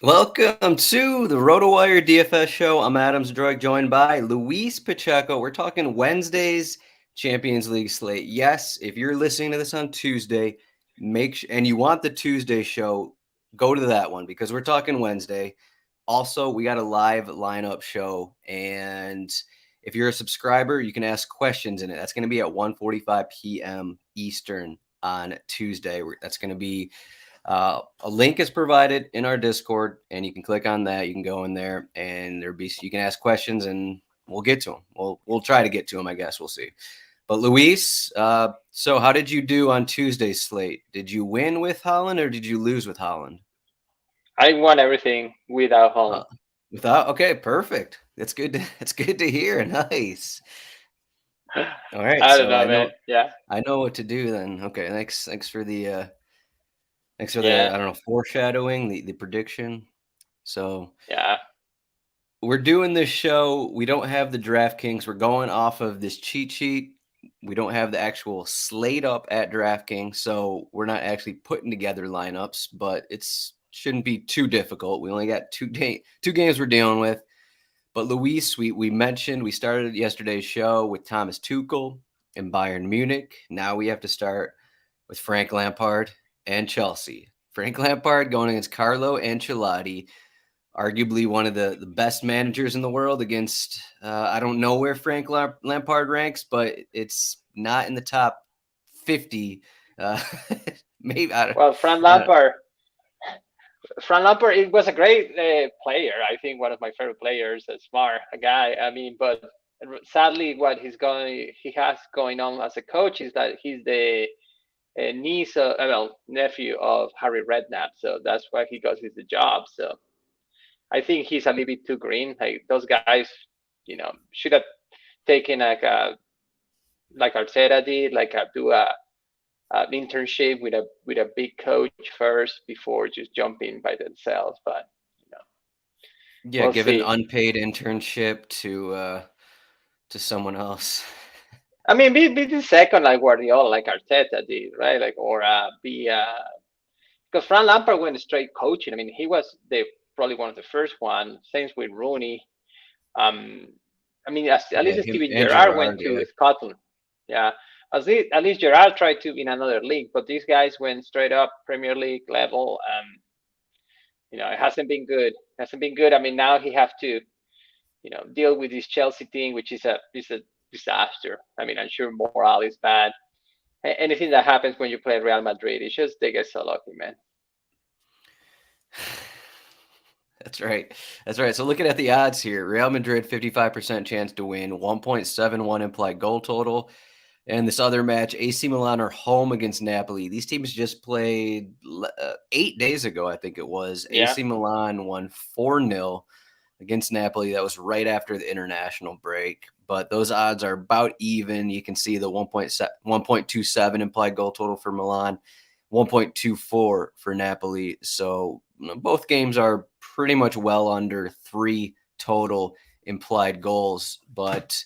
Welcome to the RotoWire DFS show. I'm Adam Zdroik, joined by Luis Pacheco. We're talking Wednesday's Champions League slate. Yes, if you're listening to this on Tuesday, and you want the Tuesday show, go to that one because we're talking Wednesday. Also, we got a live lineup show, and if you're a subscriber, you can ask questions in it. That's going to be at 1:45 p.m. Eastern on Tuesday. That's going to be a link is provided in our Discord, and you can click on that. You can go in there, and you can ask questions, and we'll get to them. We'll try to get to them. I guess we'll see. But Luis, so how did you do on Tuesday's slate? Did you win with Holland or did you lose with Holland? I won everything without Holland. Without? Okay, perfect. That's good. That's good to hear. Nice. All right. I don't So know, man. Yeah. I know what to do then. Okay. Thanks for the Yeah. I don't know, foreshadowing, the prediction. So Yeah. we're doing this show. We don't have the DraftKings. We're going off of this cheat sheet. We don't have the actual slate up at DraftKings, so we're not actually putting together lineups, but it's shouldn't be too difficult. We only got two games we're dealing with. But Luis, we mentioned we started yesterday's show with Thomas Tuchel and Bayern Munich. Now we have to start with Frank Lampard and Chelsea. Frank Lampard going against Carlo Ancelotti, arguably one of the best managers in the world against, I don't know where Frank Lampard ranks, but it's not in the top 50. Maybe. Well, Frank Lampard, it was a great player. I think one of my favorite players, a smart guy. I mean, but sadly, what he has going on as a coach is that he's the nephew of Harry Redknapp. So that's why he got his the job. So I think he's a little bit too green. Like those guys, should have taken like Arteta did, do a an internship with a big coach first before just jumping by themselves. But you know, Yeah, we'll give an see. unpaid internship to someone else. I mean, be the second like Guardiola, like Arteta did, right? Like or be because Frank Lampard went straight coaching. I mean, he was the probably one of the first one. Same with Rooney. Um, I mean, at Yeah, least him Steven and Gerrard went Gerard. to Yeah, Scotland. Yeah, at least Gerrard tried to in another league, but these guys went straight up Premier League level. It hasn't been good. Hasn't been good. I mean, now he have to, deal with this Chelsea team, which is a disaster. I mean, I'm sure morale is bad. Anything that happens when you play Real Madrid, it's just they get so lucky, man. that's right. That's right. So looking at the odds here, Real Madrid 55% chance to win, 1.71 implied goal total. And this other match, AC Milan are home against Napoli. These teams just played 8 days ago, I think it was. Yeah, AC Milan won 4-0 against Napoli. That was right after the international break. But those odds are about even. You can see the 1.27 implied goal total for Milan, 1.24 for Napoli. So both games are pretty much well under 3 total implied goals. But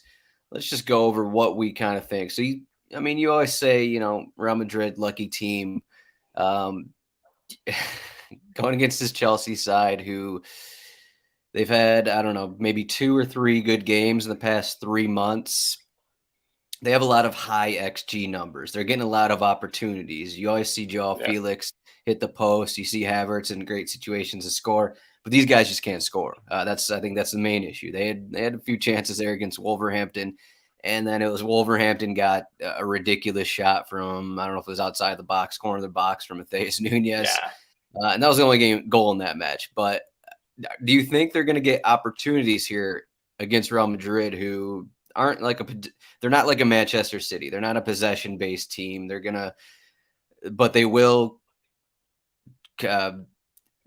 let's just go over what we kind of think. So, you always say, Real Madrid, lucky team. Um, going against this Chelsea side who they've had, I don't know, maybe 2 or 3 good games in the past 3 months. They have a lot of high XG numbers. They're getting a lot of opportunities. You always see Joao yeah, Felix hit the post. You see Havertz in great situations to score, but these guys just can't score. I think that's the main issue. They had a few chances there against Wolverhampton, and then it was Wolverhampton got a ridiculous shot from, I don't know if it was outside the box, corner of the box from Matheus Nunes, yeah. and that was the only goal in that match. But do you think they're going to get opportunities here against Real Madrid, who aren't they're not like a Manchester City. They're not a possession based team. But they will uh,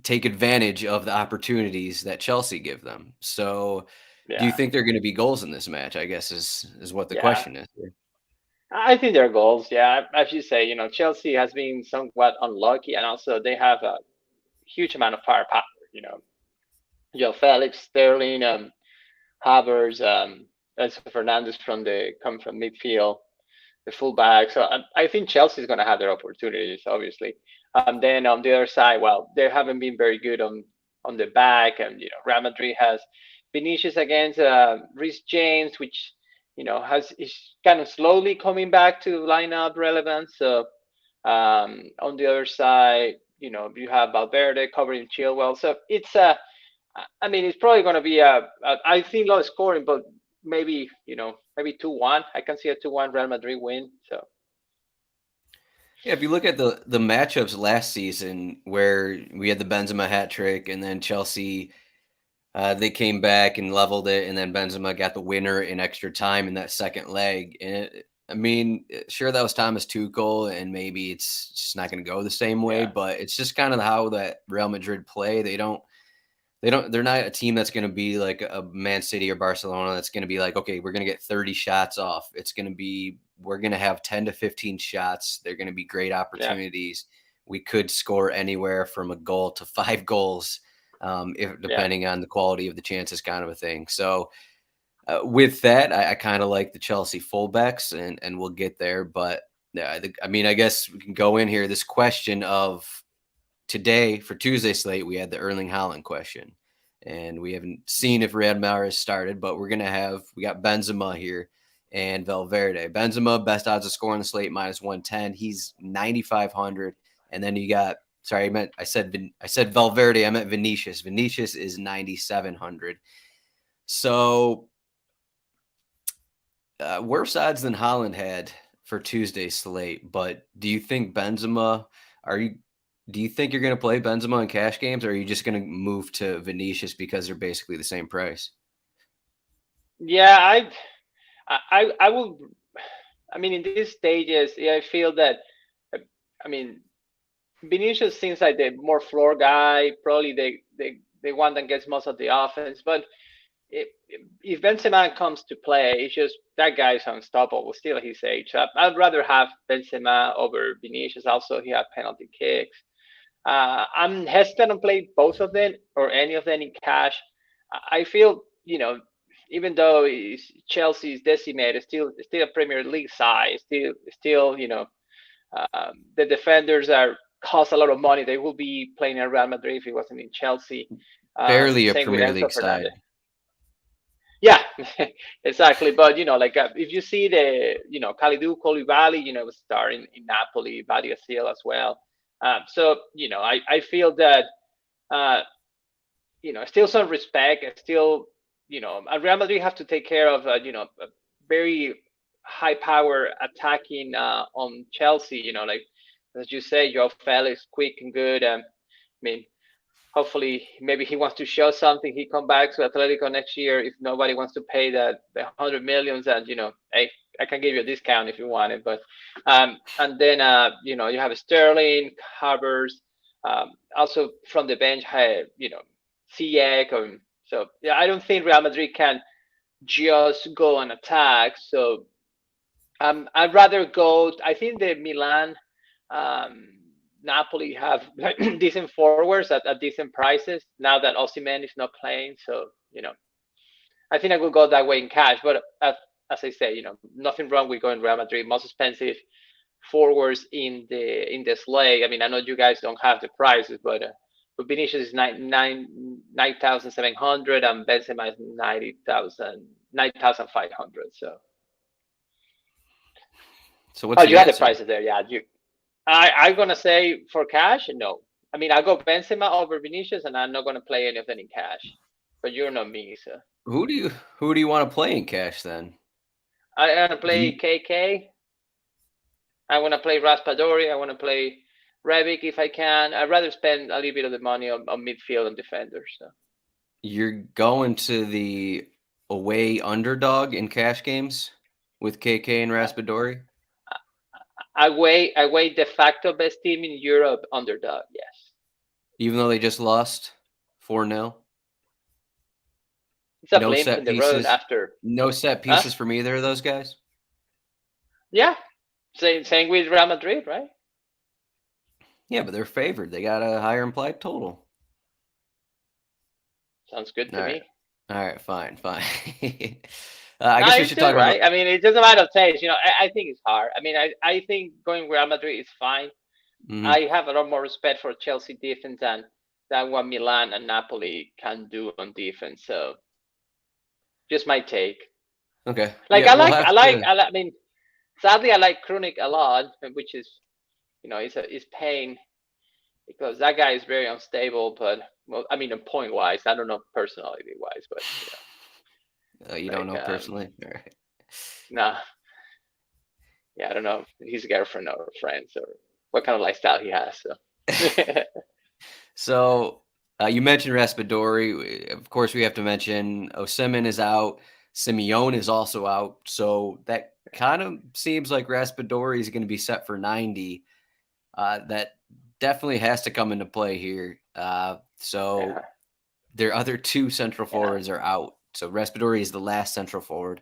take advantage of the opportunities that Chelsea give them. So, do you Yeah, think they're going to be goals in this match? I guess is what the yeah. question is here. I think their goals, yeah, as you say, Chelsea has been somewhat unlucky, and also they have a huge amount of firepower. You know, Felix, Sterling, Havertz, also Fernandez come from midfield, the fullback. So I think Chelsea is going to have their opportunities, obviously. And then on the other side, well, they haven't been very good on. on the back, and Real Madrid has Vinicius against Reece James, which is kind of slowly coming back to lineup relevance. So on the other side, you have Valverde covering Chilwell. So it's I mean, it's probably going to be I think low scoring, but maybe maybe 2-1. I can see a 2-1 Real Madrid win. So Yeah, if you look at the matchups last season, where we had the Benzema hat trick, and then Chelsea, they came back and leveled it, and then Benzema got the winner in extra time in that second leg. And I mean, sure, that was Thomas Tuchel, and maybe it's just not going to go the same way, yeah, but it's just kind of how that Real Madrid play. They're not a team that's going to be like a Man City or Barcelona that's going to be like, okay, we're going to get 30 shots off. It's going to be, we're going to have 10 to 15 shots. They're going to be great yeah, opportunities. We could score anywhere from a goal to 5 goals, if yeah, depending on the quality of the chances, kind of a thing. So with that, I kind of like the Chelsea fullbacks, and we'll get there. But yeah, I guess we can go in here. This question of today for Tuesday slate, we had the Erling Haaland question, and we haven't seen if Riyad Mahrez started, but we got Benzema here and Valverde. Benzema, best odds of scoring the slate, -110. He's 9,500, and then you got. Sorry, I said Valverde. I meant Vinicius. Vinicius is 9,700. So worse odds than Haaland had for Tuesday's slate. But do you think Benzema? Do you think you're going to play Benzema in cash games, or are you just going to move to Vinicius because they're basically the same price? yeah. I will. I mean, in these stages, yeah, I feel that. I mean, Vinicius seems like the more floor guy. Probably the one that gets most of the offense. But if Benzema comes to play, it's just that guy's unstoppable. Still at his age, I'd rather have Benzema over Vinicius. Also, he had penalty kicks. I'm hesitant to play both of them or any of them in cash. I feel, even though Chelsea is decimated, still a Premier League side. Still, the defenders are cost a lot of money. They will be playing in Real Madrid if it wasn't in Chelsea. Barely a Same with Premier Enzo League Fernandez. side. Yeah, exactly. But if you see the Kalidou Koulibaly, was starring in Napoli, Badia Seal as well. So I feel that still some respect, and still Real Madrid have to take care of a very high power attacking on Chelsea. Like as you say, Joao Felix, quick and good. I mean, hopefully maybe he wants to show something. He come back to Atletico next year if nobody wants to pay the 100 millions, and hey, I can give you a discount if you want it. But and then you have Sterling, Havertz, also from the bench, Ziyech. So yeah, I don't think Real Madrid can just go and attack. So I'd rather go. I think the Milan. Napoli have decent forwards at decent prices now that Osimhen is not playing. So I think I will go that way in cash. But as I say, nothing wrong with going Real Madrid. Most expensive forwards in the slate. I mean, I know you guys don't have the prices, but Vinicius is 9,700 and Benzema is 9,500. So what's You the had the answer? prices there? Yeah, I'm gonna say for cash, no. I mean, I go Benzema over Vinicius, and I'm not gonna play any of them in cash. But you're not me, so Who do you want to play in cash then? I wanna Do play you, KK. I wanna play Raspadori. I wanna play Rebic if I can. I'd rather spend a little bit of the money on midfield and defenders. So you're going to the away underdog in cash games with KK and Raspadori? I weigh de facto best team in Europe underdog. Yes, Even though they just lost 4-0? it's a No blimp set in the road pieces. after. No set Huh? pieces from either of those guys? Yeah, same with Real Madrid, right? Yeah, but they're favored. They got a higher implied total. Sounds good All to right. me. All right, fine. I No, guess we it's should good, talk about right? I mean, it doesn't matter of taste. I think it's hard. I mean, I think going Real Madrid is fine. the I have a lot more respect for Chelsea defense than than what Milan and Napoli can do on defense. So just my take. Okay. Like Yeah, we'll have to. I mean, sadly I like Krunic a lot, which is is pain because that guy is very unstable. But well, I mean, point wise, I don't know personality wise, but You don't like know personally? All right. nah, yeah, I don't know if he's a girlfriend or friends or what kind of lifestyle he has. So So you mentioned Raspadori. Of course, we have to mention Osimhen is out. Simeone is also out. So that kind of seems like Raspadori is going to be set for 90. That definitely has to come into play here. So yeah, their other two central yeah, forwards are out. So Raspadori is the last central forward.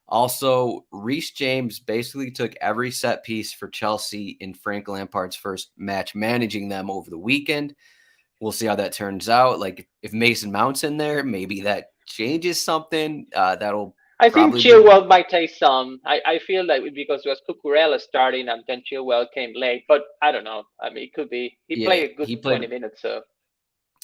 Also, Reece James basically took every set piece for Chelsea in Frank Lampard's first match managing them over the weekend. We'll see how that turns out. Like if Mason Mount's in there, maybe that changes something. That'll I think probably be Chilwell might take some. I feel like because it was Cucurella starting and then Chilwell came late, but I don't know. I mean, it could be he yeah. played a good He 20 played minutes. So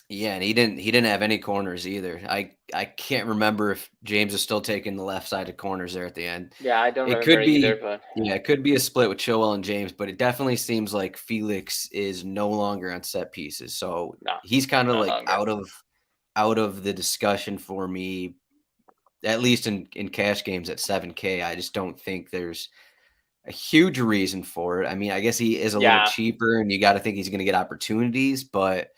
yeah, and he didn't have any corners either. I can't remember if James is still taking the left side of corners there at the end. yeah, I don't It remember could either. be But yeah, it could be a split with Chilwell and James, but it definitely seems like Felix is no longer on set pieces. So no, he's kind of no like longer. out of the discussion for me, at least in cash games at 7K. I just don't think there's a huge reason for it. I mean, I guess he is a little Yeah, cheaper and you got to think he's going to get opportunities, but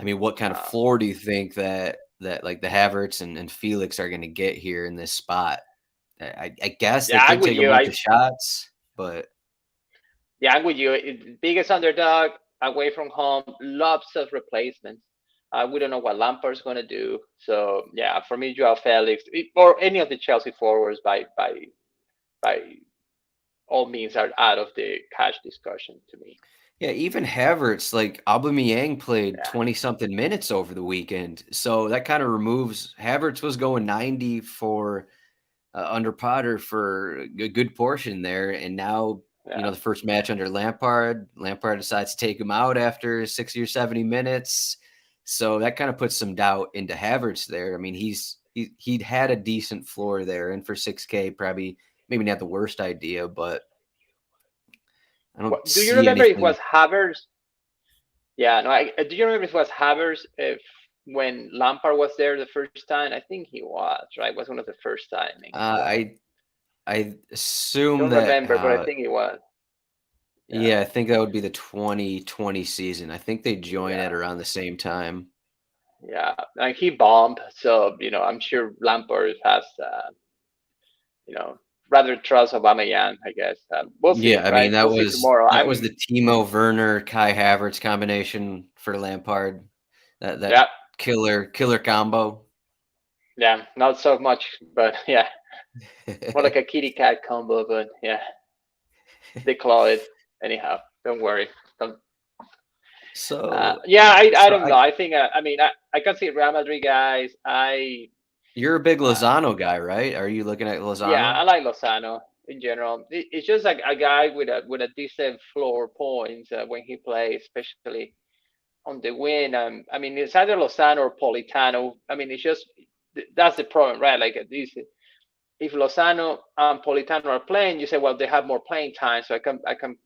I mean, what kind of no. floor do you think that like the Havertz and Felix are going to get here in this spot? I guess they Yeah, I'm could with take a you. bunch of shots, but Yeah, I'm with you. Biggest underdog away from home, lots of replacements. We don't know what Lampard's going to do. So yeah, for me, Joao Felix or any of the Chelsea forwards by all means are out of the cash discussion to me. yeah, even Havertz, like Aubameyang played Yeah, 20 something minutes over the weekend. So that kind of removes Havertz was going 90 for under Potter for a good portion there. And now, yeah. the first match under Lampard decides to take him out after 60 or 70 minutes. So that kind of puts some doubt into Havertz there. I mean, he'd had a decent floor there, and for 6K, probably maybe not the worst idea, but I don't Do you see remember if it anything. was Havertz? Yeah, no. Do you remember if it was Havertz if when Lampard was there the first time? I think he was right. It was one of the first signings. So I I assume don't that remember, but I think he was. yeah, Yeah, I think that would be the 2020 season. I think they joined yeah. at around the same time. Yeah, and he bombed. So I'm sure Lampard has you know rather trust Aubameyang. I guess we'll see, Yeah, I mean right? We'll see tomorrow. that was I'm the Timo Werner Kai Havertz combination for Lampard. That yeah, killer combo. yeah, not so much, but yeah, more like a kitty cat combo. But yeah, they claw it anyhow. Don't worry. Don't, so yeah, I so don't know. I think I mean I can see Real Madrid guys. you're a big Um, Lozano guy, right? Are you looking at yeah, Lozano? I like Lozano in general. It's just like a guy with a decent floor points when he plays, especially on the win. I mean, it's either Lozano or Politano. I mean, it's just that's the problem, right? Like this, if Lozano and Politano are playing, you say, well, they have more playing time, so I can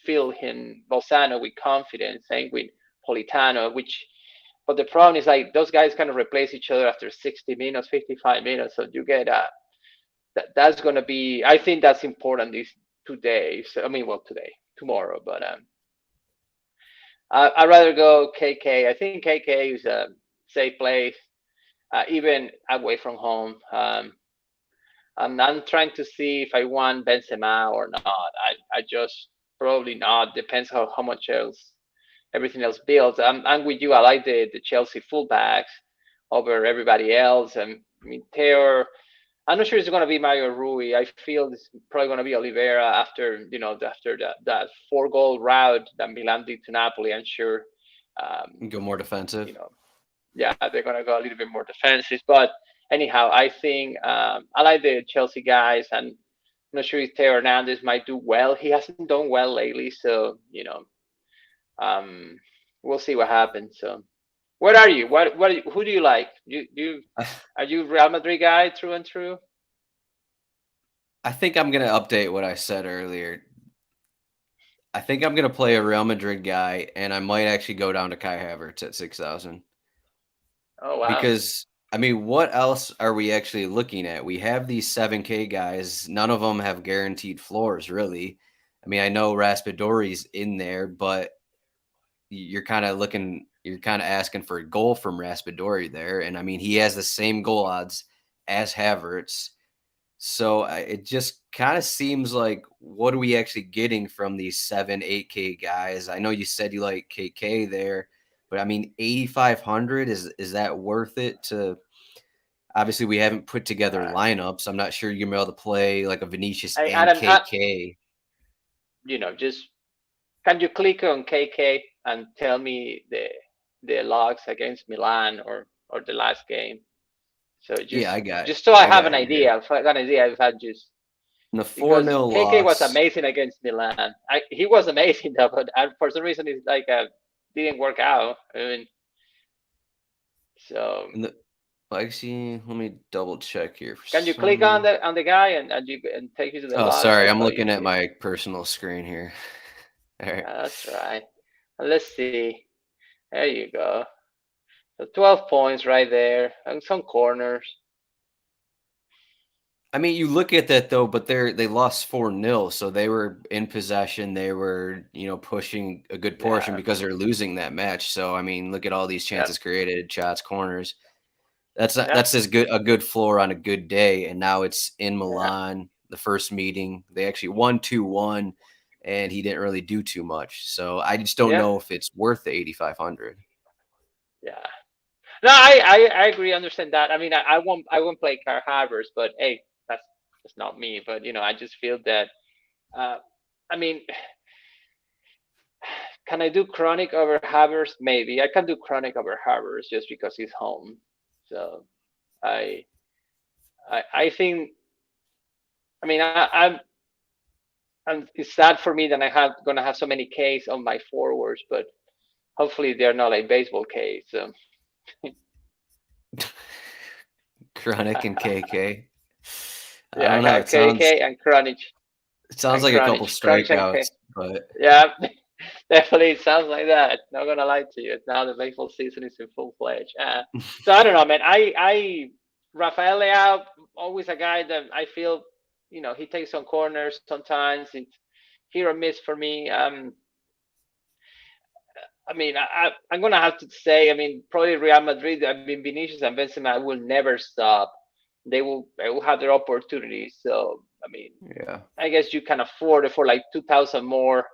feel him Lozano with confidence, same with Politano, which. But the problem is like those guys kind of replace each other after 60 minutes, 55 minutes. So you get that's going to be. I think that's important these 2 days. I mean, well, today, tomorrow, but I'd rather go KK. I think KK is a safe place, even away from home. I'm trying to see if I want Benzema or not. I just probably not. Depends how much else everything else builds. I'm with you. I like the Chelsea fullbacks over everybody else. I mean, Taylor. I'm not sure it's going to be Mario Rui. I feel it's probably going to be Oliveira after that 4 goal route that Milan did to Napoli. I'm sure, Go more you defensive. know, yeah, they're going to go a little bit more defensive. But anyhow, I think I like the Chelsea guys, and I'm not sure if Teo Hernandez might do well. He hasn't done well lately, so um, we'll see what happens. So, what are you? Who do you like? Are you Real Madrid guy through and through? I think I'm gonna update what I said earlier. I think I'm gonna play a Real Madrid guy, and I might actually go down to Kai Havertz at 6,000 Oh wow. because I mean, what else are we actually looking at? We have these 7K guys. None of them have guaranteed floors, really. I mean, I know Raspadori's in there, but you're kind of asking for a goal from Raspadori there, and I mean, he has the same goal odds as Havertz. So it just kind of seems like, what are we actually getting from these 8K guys? I know you said you like KK there, but I mean, 8,500, is that worth it to? Obviously, we haven't put together Uh, lineups. I'm not sure you're gonna be able to play like a Vinicius I and Adam, KK. just can you click on KK and tell me the logs against Milan or the last game? So Yeah, just so I I have got an it here. idea, if I got an idea if I just And the because 4-0 KK was loss. amazing against Milan. He was amazing though, but for some reason it's like didn't work out. I mean, so And the actually, let me double check here for can you click on some. the guy and take you to the Oh, logs sorry, just I'm so you looking at see? my personal screen here. All right. Yeah, that's right. Let's see. There you go. So 12 points right there and some corners. I mean, you look at that though, but they lost 4-0, so they were in possession. They were, pushing a good portion Yeah, because they're losing that match. So I mean, look at all these yeah, chances created, shots, corners. yeah, That's as good a good floor on a good day. And now it's in yeah, Milan, the first meeting. They actually won 2-1, and he didn't really do too much. So I just don't yeah, know if it's worth the 8,500. yeah. No, I agree, understand that. I mean, I won't play Car Harbors, but hey, that's not me. But I just feel that. Uh, I mean, can I do Chronic over Harbors? Maybe I can do Chronic over Harbors just because he's home. So I I think. I mean, and it's sad for me that I have gonna have so many Ks on my forwards, but hopefully they're not like baseball Ks. So. Chronic and KK. I Yeah, I don't know. got KK and Kranich It sounds and like a couple Kranich. Kranich and strikeouts, K. but Yeah, definitely it sounds like that. Not gonna lie to you. Now the baseball season is in full fledged. So I don't know, man. Rafael Leao, always a guy that I feel, he takes some corners sometimes. It's hit or miss for me. I mean, I'm gonna have to say, I mean, probably Real Madrid. I mean, Vinicius and Benzema will never stop. They will have their opportunities. So I mean, yeah. I guess you can afford it for like 2,000 more.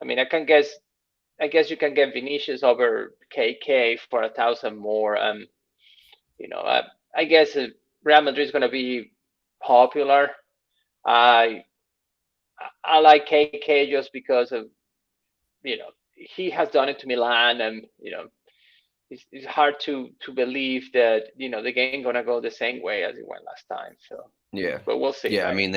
I mean, I guess you can get Vinicius over KK for 1,000 more. You know, I guess Real Madrid is going to be popular. I I like KK just because of he has done it to Milan, and it's hard to believe that the game gonna go the same way as it went last time. So, Yeah. but we'll see, Yeah, I right? mean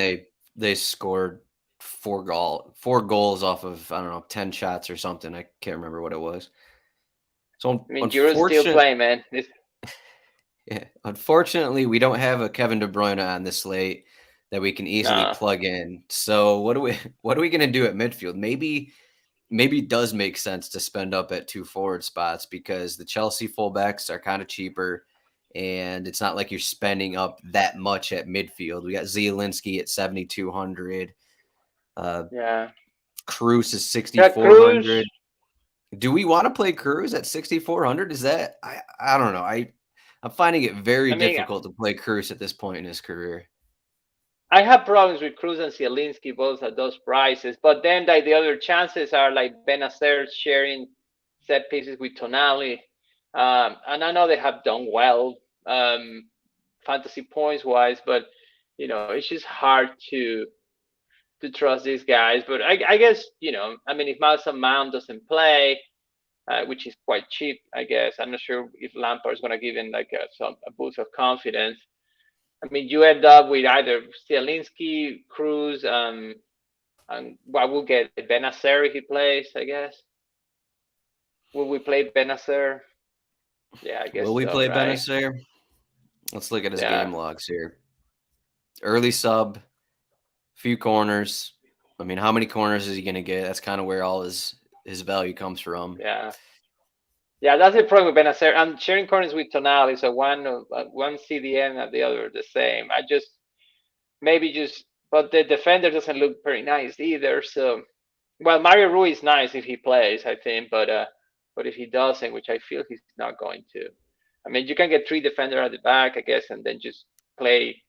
they scored four goals off of, I don't know, 10 shots or something. I can't remember what it was. So I mean, Giroud's still playing, man. unfortunately, we don't have a Kevin De Bruyne on this slate that we can easily No, plug in. So what are we going to do at midfield? Maybe it does make sense to spend up at two forward spots because the Chelsea fullbacks are kind of cheaper, and it's not like you're spending up that much at midfield. We got Zielinski at 7,200. Uh, yeah. Cruz is Got Cruz. 6,400. Do we want to play Cruz at 6,400? Is that I don't know. I'm finding it very I mean, difficult to play Cruz at this point in his career. I have problems with Cruz and Zielinski both at those prices, but then like the other chances are like Benacer sharing set pieces with Tonali, and I know they have done well fantasy points wise, but it's just hard to trust these guys. But I guess I mean if Mason Mount doesn't play, which is quite cheap, I guess I'm not sure if Lampard is going to give him like a boost of confidence. I mean, you end up with either Zielinski, Cruz, and what will get Benacer if he plays, I guess. Will we play Benacer? Yeah, I guess Will we so, play right? Benacer? Let's look at his Yeah, game logs here. Early sub, few corners. I mean, how many corners is he going to get? That's kind of where all his value comes from. yeah. Yeah, that's the problem with Benacer. I'm sharing corners with Tonali, so one CDM and the other the same. I just maybe just, but the defender doesn't look very nice either. So, well, Mario Rui is nice if he plays, I think, but if he doesn't, which I feel he's not going to. I mean, you can get three defender at the back, I guess, and then just play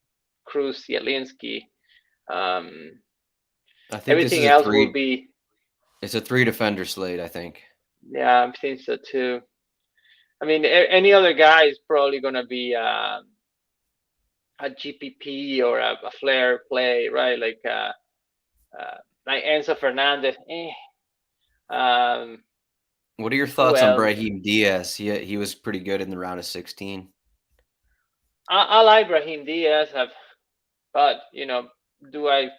Cruz, Zielinski. Um, I think this is Everything a else will three. be, It's a three defender slate, I think. yeah, I think so too. I mean, any other guy is probably going to be a GPP or a flair play, right? Like Enzo Fernandez. Um, What are your who thoughts on else? Brahim Diaz? He was pretty good in the round of 16. I like Brahim Diaz, but do I?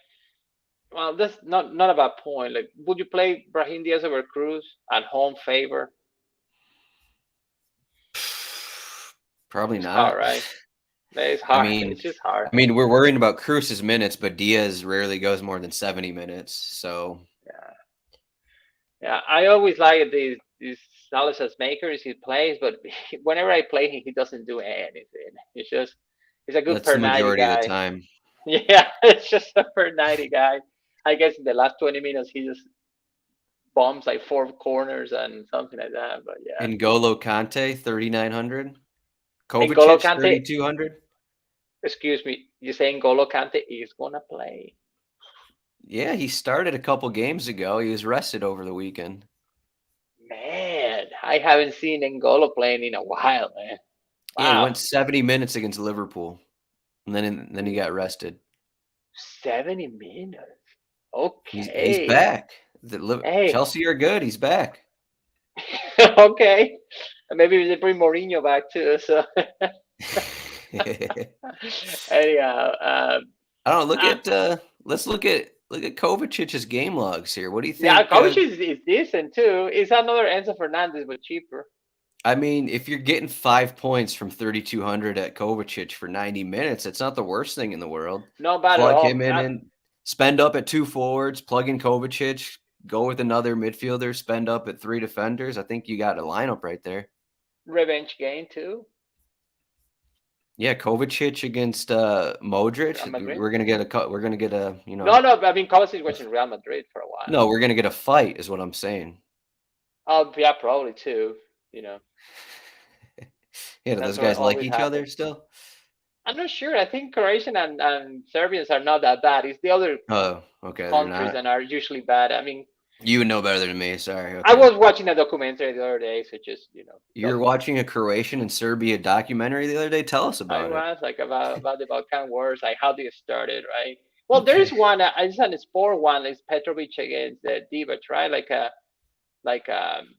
Well, that's not about point. Like, would you play Brahim Diaz over Cruz at home favor? Probably It's hard, not. right? It's I hard. mean, It's just hard. we're worrying about Cruz's minutes, but Diaz rarely goes more than 70 minutes. So Yeah, yeah. I always like these Salazar makers he plays, but whenever I play him, he doesn't do anything. He's a good that's per the 90 majority of the guy. time. Yeah, it's just a per 90 guy. I guess in the last 20 minutes he just bombs like four corners and something like that. But yeah, N'Golo Kante, 3,900. N'Golo Kovacic, Kante, 3,200. excuse me, you saying N'Golo Kante is gonna play? Yeah, he started a couple games ago. He was rested over the weekend. Man, I haven't seen N'Golo playing in a while, man. Yeah, he Wow, went 70 minutes against Liverpool, and then he got rested. 70 minutes. He's Okay. back. Hey, Chelsea are good. He's back. okay. Maybe they bring Mourinho back too. So I anyhow, don't know. uh, Let's look at Kovacic's game logs here. What do you yeah, think? coach is decent too. It's another Enzo Fernandez, but cheaper. I mean, if you're getting 5 points from 3,200 at Kovacic for 90 minutes, it's not the worst thing in the world. Not bad at Plug all. him in and spend up at two forwards, plug in Kovacic, go with another midfielder, spend up at three defenders. I think you got a lineup right there. Revenge game too. Yeah, Kovacic against Real Modric. Madrid. We're gonna get a No. I mean, Kovacic was in Real Madrid for a while. no, we're gonna get a fight, is what I'm saying. Oh, yeah, probably too. Yeah, do That's those what guys like always each other happens. still? I'm not sure. I think Croatian and Serbians are not that bad. It's the other Oh, okay, they're countries not. that are usually bad. I mean, You would know better than me. Sorry. I Okay. was watching a documentary the other day, so just You were doesn't. watching a Croatian and Serbia documentary the other day. Tell us I about it. was like about the Balkan Wars, like how they started, right? Well, there is Okay. one. It's an sport one. It's Petrovic against Divac, right?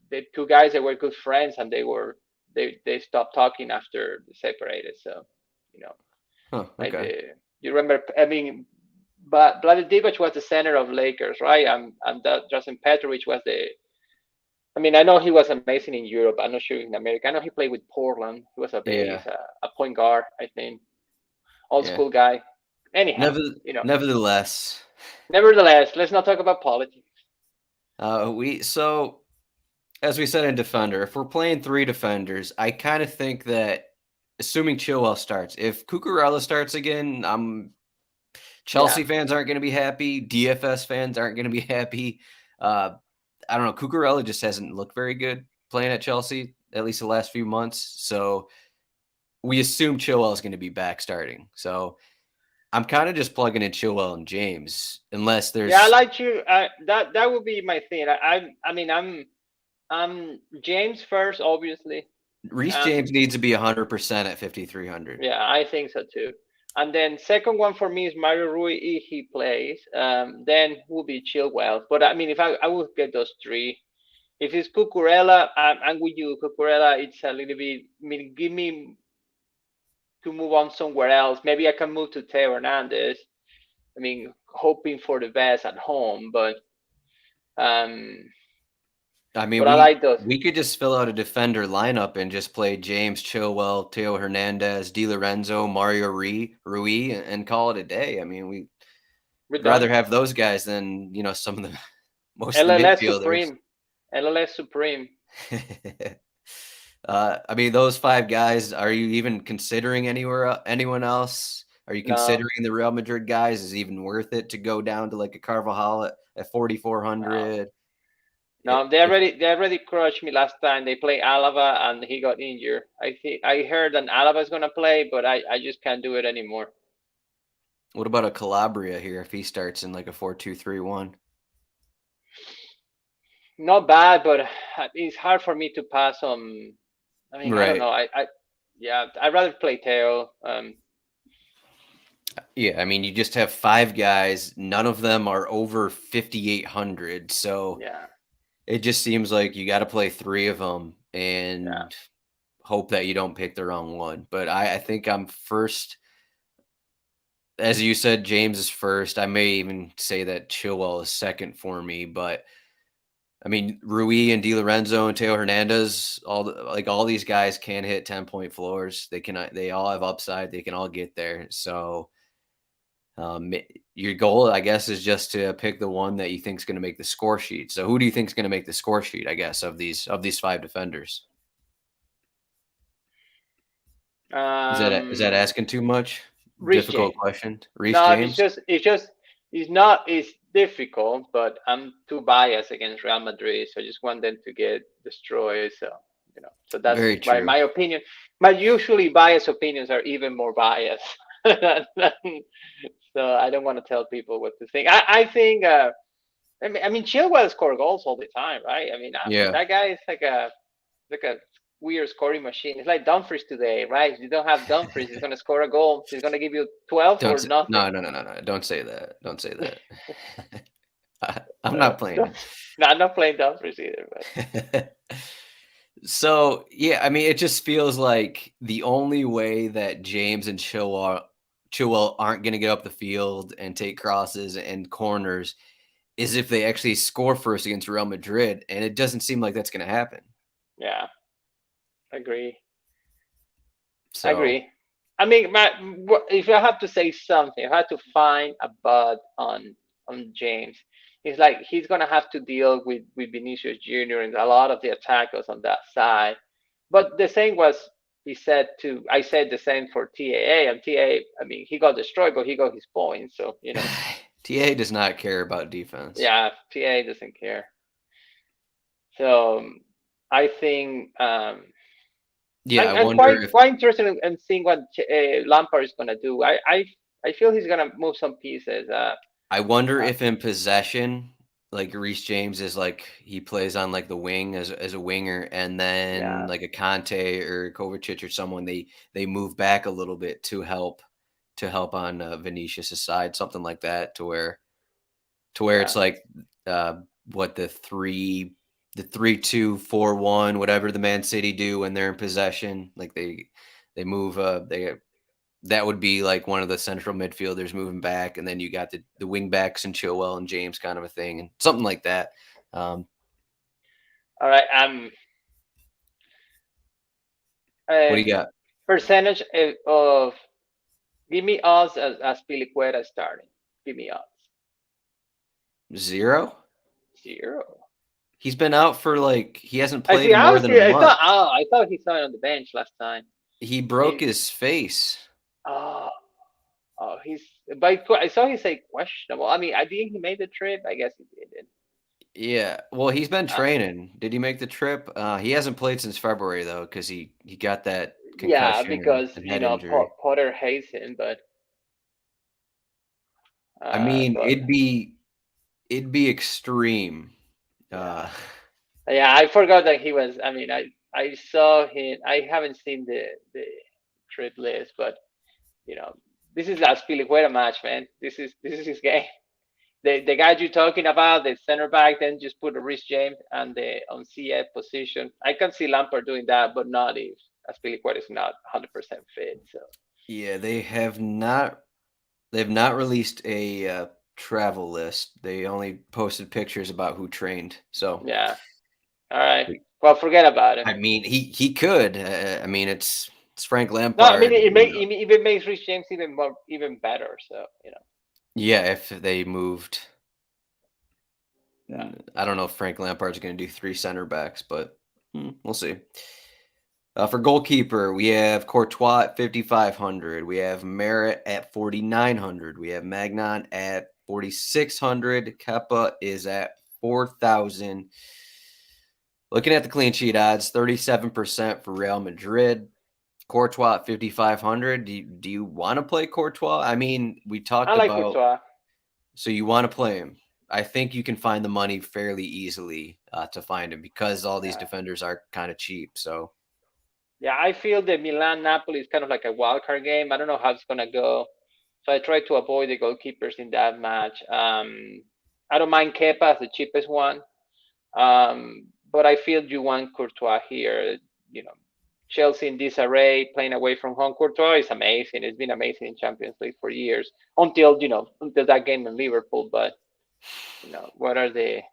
The two guys that were good friends, and they stopped talking after they separated. So, you know, Huh. like Okay. you remember? I mean, but Vlade Divac was the center of Lakers, right? And that Drazen Petrovic was the. I mean, I know he was amazing in Europe. I'm not sure in America. I know he played with Portland. He was Yeah. a point guard, I think, old Yeah. school guy. Anyhow, Never, you know. nevertheless, Nevertheless, let's not talk about politics. so as we said in defender, if we're playing three defenders, I kind of think that assuming Chilwell starts, if Cucurella starts again, Yeah, Chelsea fans aren't going to be happy. DFS fans aren't going to be happy. Uh, I don't know. Cucurella just hasn't looked very good playing at Chelsea, at least the last few months. So we assume Chilwell is going to be back starting. So I'm kind of just plugging in Chilwell and James, unless yeah, I there's like you. That would be my thing. I mean, I'm James first, obviously. Reece James needs to be 100% at 5,300. Yeah, I think so too. And then second one for me is Mario Rui if he plays. Then will be Chilwell. But I mean, if I would get those three. If it's Cucurella, I'm with you. Cucurella, it's a little bit. I mean, give me to move on somewhere else. Maybe I can move to Teo Hernandez. I mean, hoping for the best at home, but um, I mean, But I like those. we could just fill out a defender lineup and just play James, Chilwell, Theo Hernandez, Di Lorenzo, Mario Rui, and call it a day. I mean, we'd We're rather done. have those guys than some of the most of the LLS midfielders. Supreme. LLS Supreme. I mean, those five guys. Are you even considering anyone else? Are you No, considering the Real Madrid guys? Is it even worth it to go down to like a Carvajal at no, 4,400? no. They already crushed me last time. They played Alaba and he got injured. I heard that Alaba is gonna play, but I just can't do it anymore. What about a Calabria here if he starts in like a 4-2-3-1? Not bad, but it's hard for me to pass on. I mean, I don't Right. know. Yeah, I'd rather play Teo. Yeah, I mean, you just have five guys. None of them are over 5,800. So Yeah, it just seems like you got to play three of them yeah. and hope that you don't pick the wrong one. But I think I'm first. As you said, James is first. I may even say that Chilwell is second for me. But I mean, Rui and Di Lorenzo and Teo Hernandez, all these guys can hit 10-point floors. They all have upside. They can all get there. So your goal, I guess, is just to pick the one that you think is going to make the score sheet. So who do you think is going to make the score sheet, I guess, of these five defenders? Is that Um, asking too much? Rich Difficult James. question. Reese No, James? it's not, it's difficult, but I'm too biased against Real Madrid, so I just want them to get destroyed. So that's Very why true. my opinion. My usually biased opinions are even more biased. So I don't want to tell people what to think. I think. I mean, Chilwell score goals all the time, right? I mean, Yeah. that guy is like a weird scoring machine. It's like Dumfries today, right? If you don't have Dumfries, he's gonna score a goal. He's gonna give you 12 Don't or say nothing. no, no, no, no, no. Don't say that. Don't say that. I'm Uh, not playing. no, no, I'm not playing Dumfries either. But So, yeah, I mean, it just feels like the only way that James and Chilwell aren't going to get up the field and take crosses and corners is if they actually score first against Real Madrid, and it doesn't seem like that's going to happen. yeah, I agree. I So, agree. I mean, if I have to say something, if I had to find a bud on James, it's like he's gonna have to deal with Vinicius Junior and a lot of the attackers on that side. But the same was I said the same for TAA, and TAA. I mean, he got destroyed, but he got his points. So TA does not care about defense. yeah, TAA doesn't care. So I think Yeah, I I'm wonder quite if quite interested in seeing what Lampard is gonna do. I feel he's gonna move some pieces. Uh, in possession, like Reece James is like he plays on like the wing as a winger, and then yeah, like a Conte or Kovacic or someone they move back a little bit to help on Vinicius' side, something like that, to where yeah, it's like uh, what the 3-2-4-1, whatever the Man City do when they're in possession, like they move they that would be like one of the central midfielders moving back, and then you got the wing backs and Chilwell and James kind of a thing, and something like that. Um, all right. what Uh, do you got? Percentage of give me odds as Piliqueta starting. Give me odds. 0? Zero. He's been out for like he hasn't I played see. in I more was than a curious. month. I thought he saw it on the bench last time. He broke Maybe. his face. Oh, he's. But I saw he say questionable. I mean, I think he made the trip. I guess he did. Yeah, well, he's been Uh, training. Did he make the trip? He hasn't played since February though, because he got that yeah, concussion because and head injury. Potter hates him, but I mean, but it'd be extreme. yeah. Uh, Yeah, I forgot that he was. I mean, I saw him. I haven't seen the trip list, but you know, this is last Piliqueta match, man. This is his game. The guy you're talking about, the center back, then just put a Rhys James and the on CF position. I can see Lampard doing that, but not if Aspilicueta is not 100% fit. So yeah, they've not released a travel list. They only posted pictures about who trained. So yeah, All right. Well, forget about it. I mean, he could. I mean, it's Frank No, I mean Lampard. it even makes Rich James even better. So Yeah, if they moved, yeah. I don't know if Frank Lampard's going to do three center backs, but we'll see. For goalkeeper, we have Courtois at 5,500. We have Merritt at 4,900. We have Magnan at 4,600. Kepa is at 4,000. Looking at the clean sheet odds, 37% for Real Madrid. Courtois at 5,500. Do you want to play Courtois? I mean, we I talked like about, Courtois. so you want to play him. I think you can find the money fairly easily to find him because all these Yeah. defenders are kind of cheap. So Yeah, I feel the Milan Napoli is kind of like a wild card game. I don't know how it's gonna go, so I try to avoid the goalkeepers in that match. I don't mind Kepa as the cheapest one, but I feel you want Courtois here. You know, Chelsea in disarray, playing away from home. Courtois is amazing. It's been amazing in Champions League for years until until that game in Liverpool. But what are the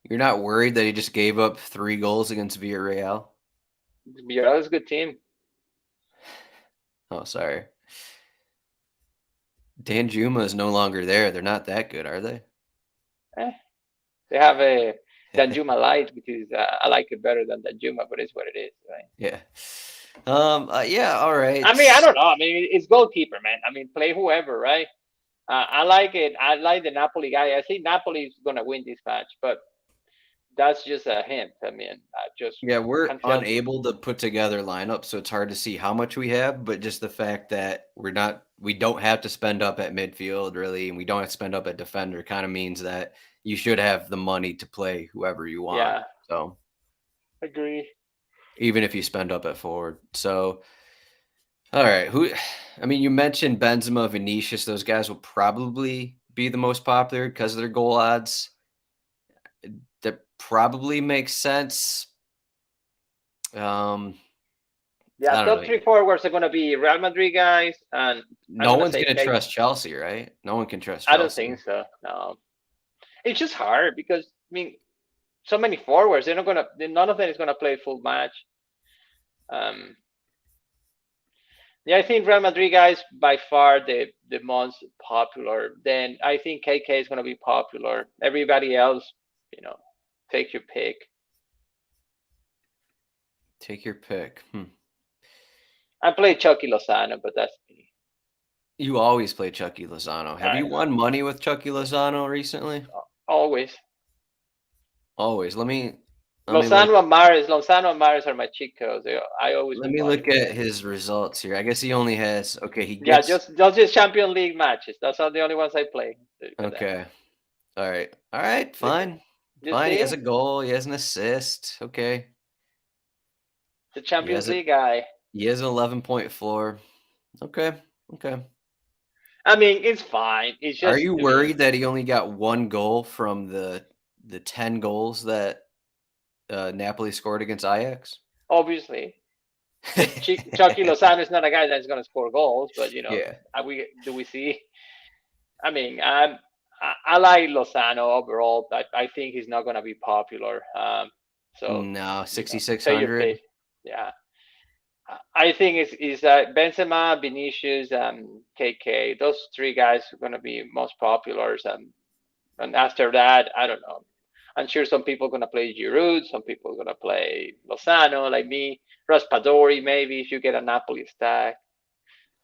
you're not worried that he just gave up 3 goals against Villarreal? Villarreal is a good team. Oh, sorry. Dan Juma is no longer there. They're not that good, are they? Eh, they have a Danjuma Light, which is I like it better than Danjuma, but it's what it is, right? Yeah. Yeah, all I right. mean, I don't know. I mean, it's goalkeeper, man. I mean, play whoever, right? I like it. I like the Napoli guy. I think Napoli is gonna win this match, but that's just a hint. I mean, I just Yeah, we're can't tell you. unable to put together lineups, so it's hard to see how much we have, but just the fact that we don't have to spend up at midfield really, and we don't have to spend up at defender kind of means that you should have the money to play whoever you want. Yeah, So agree. even if you spend up at forward. So all right, I mean, you mentioned Benzema, Vinicius, those guys will probably be the most popular because of their goal odds. That probably makes sense. Um, Yeah, I don't top know. three forwards are gonna be Real Madrid guys, and I'm No gonna one's say gonna Kate. trust Chelsea, right? No one can trust I don't Chelsea. think so. No, it's just hard because I mean, so many forwards. They're not gonna. None of them is gonna play full match. Um, Yeah, I think Real Madrid guys by far the most popular. Then I think KK is going to be popular. Everybody else, you know, take your pick. Take your pick. I play Chucky Lozano, but that's me. You always play Chucky Lozano. Have I you know. won money with Chucky Lozano recently? Always. Always. Let me look Lozano and Maris are my cheat codes. I always let win me money look with at them. his results here. I guess he only has okay, he Yeah, gets just Champion League matches. Those are the only ones I play for them. okay. All right. All right, You, fine. you Fine. He has see, a goal, he has an assist. Okay. the He Champions has it. League guy. He has an 11-point floor. Okay. Okay. I mean, it's fine. It's Are just, you I mean, worried that he only got 1 goal from the 10 goals that Napoli scored against Ajax? obviously. But Chucky Lozano is not a guy that's going to score goals, but Yeah. we see? I mean, I like Lozano overall, but I think he's not going to be popular. So No, take your pick. 6,600. Yeah, I think it's Benzema, Vinicius, KK. Those three guys are going to be most popular. And after that, I don't know. I'm sure some people are going to play Giroud, some people are going to play Lozano, like me. Raspadori, maybe if you get a Napoli stack.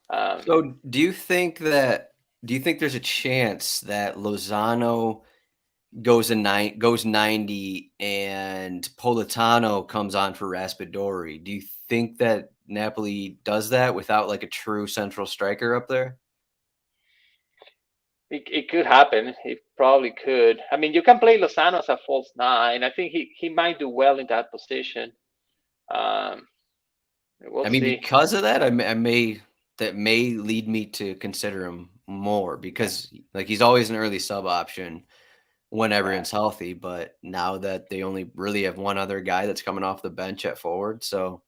Um, So, do you think there's a chance that Lozano goes 90 and Politano comes on for Raspadori? Do you think that Napoli does that without like a true central striker up there? it could happen. It probably could. I mean, you can play Lozano as a false nine. I think he might do well in that position. Um, we'll I mean, see. because of that, I may that may lead me to consider him more Yeah, because like he's always an early sub option when yeah, everyone's healthy, but now that they only really have one other guy that's coming off the bench at forward, so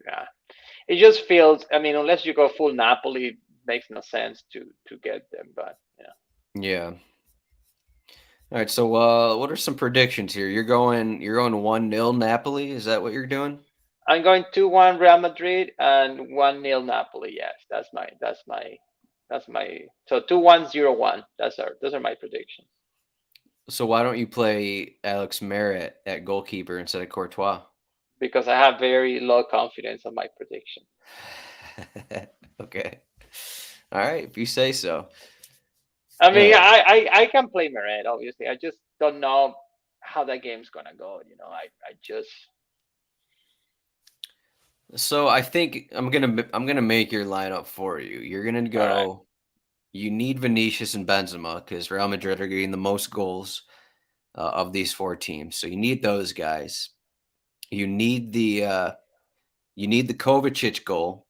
yeah. It just feels. I mean, unless you go full Napoli, it makes no sense to get them. But yeah. yeah. All right, so what are some predictions here? You're going 1-0 Napoli. Is that what you're doing? I'm going 2-1 Real Madrid and 1-0 Napoli. Yes, that's my so 2-1-0-1. Those are my predictions So why don't you play Alex Merritt at goalkeeper instead of Courtois? because I have very low confidence on my prediction. Okay. All right, if you say so. I mean, Uh, I can play Meret, obviously. I just don't know how that game's gonna go. I just so I think I'm gonna make your lineup for you. You're gonna all right. go. You need Vinicius and Benzema because Real Madrid are getting the most goals of these four teams. So you need those guys. You need the Kovacic goal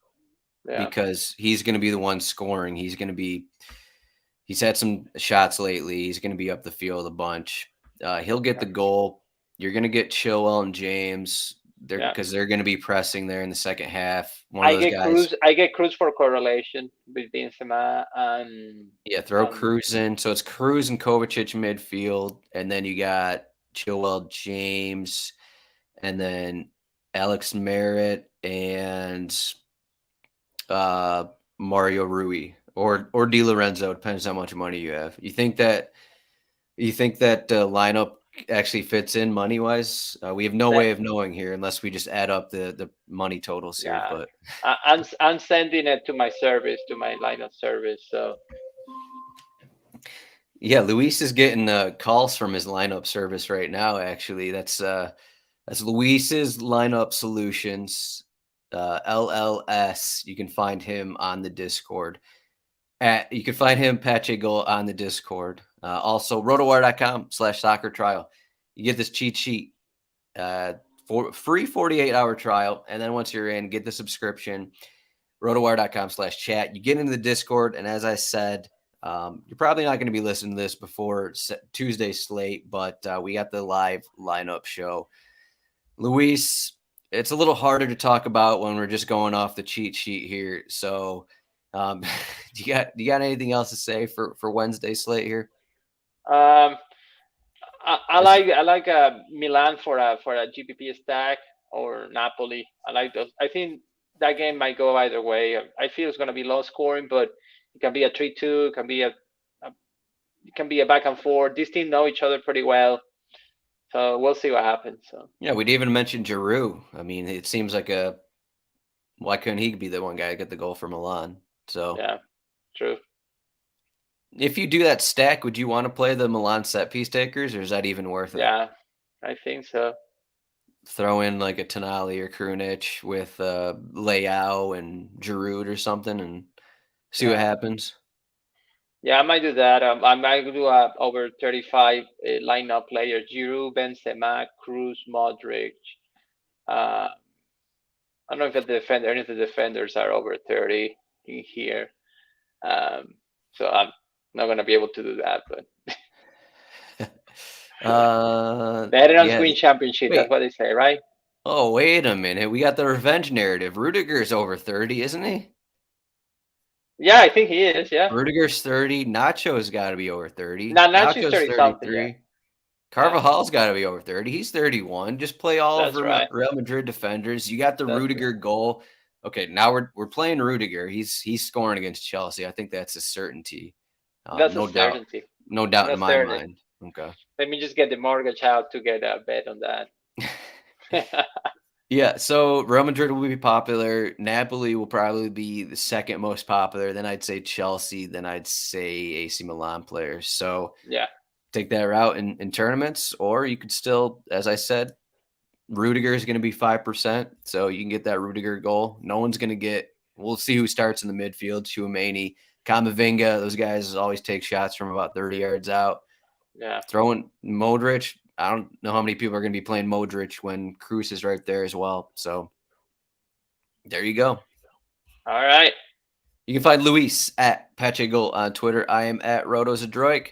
Yeah, because he's going to be the one scoring. He's had some shots lately. He's going to be up the field a bunch. He'll get the yeah, goal. You're going to get Chilwell and James there yeah. because they're going to be pressing there in the second half. One of those guys. I get Cruz for correlation with Benzema and Yeah, throw um Cruz in. So it's Cruz and Kovacic midfield, and then you got Chilwell, James, and then Alex Merritt and uh, Mario Rui or Di Lorenzo. Depends how much money you have. You think that lineup actually fits in money wise? We have no that way of knowing here unless we just add up the money totals here. yeah. But I'm sending it to my service, to my line of service. So yeah, Luis is getting calls from his lineup service right now. Actually, that's Luis's lineup solutions. LLS. You can find him on the Discord. You can find him, Pacheco, on the Discord. Also, rotowire.com/soccer trial. You get this cheat sheet for free 48-hour trial. And then once you're in, get the subscription, rotowire.com/chat. You get into the Discord. And as I said, you're probably not going to be listening to this before Tuesday slate, but we got the live lineup show. Luis, it's a little harder to talk about when we're just going off the cheat sheet here. So, do you got anything else to say for Wednesday slate here? um I Is like Milan for a GPP stack or Napoli. I like those. I think that game might go either way. I feel it's going to be low scoring, but it can be a 3-2. It can be a it can be a back and forth. These teams know each other pretty well, so we'll see what happens. So Yeah, we'd even mentioned Giroud. I mean, it seems like why couldn't he be the one guy to get the goal for Milan? So, yeah, true. if you do that stack, would you want to play the Milan set piece takers, or is that even worth it? Yeah, I think so. Throw in like a Tonali or Krunic with Leao and Giroud or something, and see what Yeah, happens. yeah, I might do that. I might do a over 35 lineup player: Giroud, Benzema, Cruz, Modric. Uh, I don't know if any of the defenders are over 30 in here. Um, so I'm not gonna be able to do that, but veterans Yeah. win championship. That's Wait. what they say, right? Oh, wait a minute. We got the revenge narrative. Rudiger's over 30, isn't he? Yeah, I think he is. Yeah. Rudiger's 30. Nacho's got to be over 30. Now Nacho's Nacho's 30 something. Yeah. 33. Yeah. Carvajal's got to be over 30. He's 31. Just play all of That's right. Real Madrid defenders. You got the That's Rudiger goal. Okay, now we're playing Rudiger. He's scoring against Chelsea. I think that's a certainty. that's a No doubt. certainty. No doubt in That's my certain. mind. Okay. Let me just get the mortgage out to get a bet on that. Yeah, so Real Madrid will be popular. Napoli will probably be the second most popular. Then I'd say Chelsea. Then I'd say AC Milan players. So Yeah. take that route in tournaments, or you could still, as I said, Rudiger is going to be 5%. So you can get that Rudiger goal. No one's going to get, we'll see who starts in the midfield. Chouameni, Kamavinga, those guys always take shots from about 30 yards out. Yeah. Throwing Modric, I don't know how many people are going to be playing Modric when Cruz is right there as well. So there you go. All right. You can find Luis at Pacheco on Twitter. I am at RotoZdroik.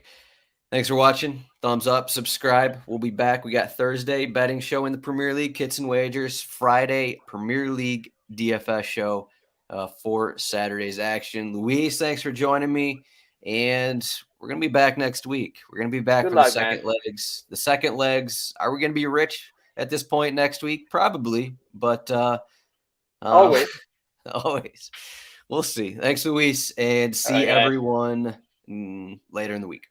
Thanks for watching. Thumbs up, subscribe. We'll be back. We got Thursday betting show in the Premier League, kits and wagers. Friday, Premier League DFS show for Saturday's action. Luis, thanks for joining me. And we're going to be back next week. We're going to be back Good for the luck, second man. legs. The second legs. Are we going to be rich at this point next week? Probably, but Always. always. We'll see. Thanks, Luis, and All see right, guys. everyone later in the week.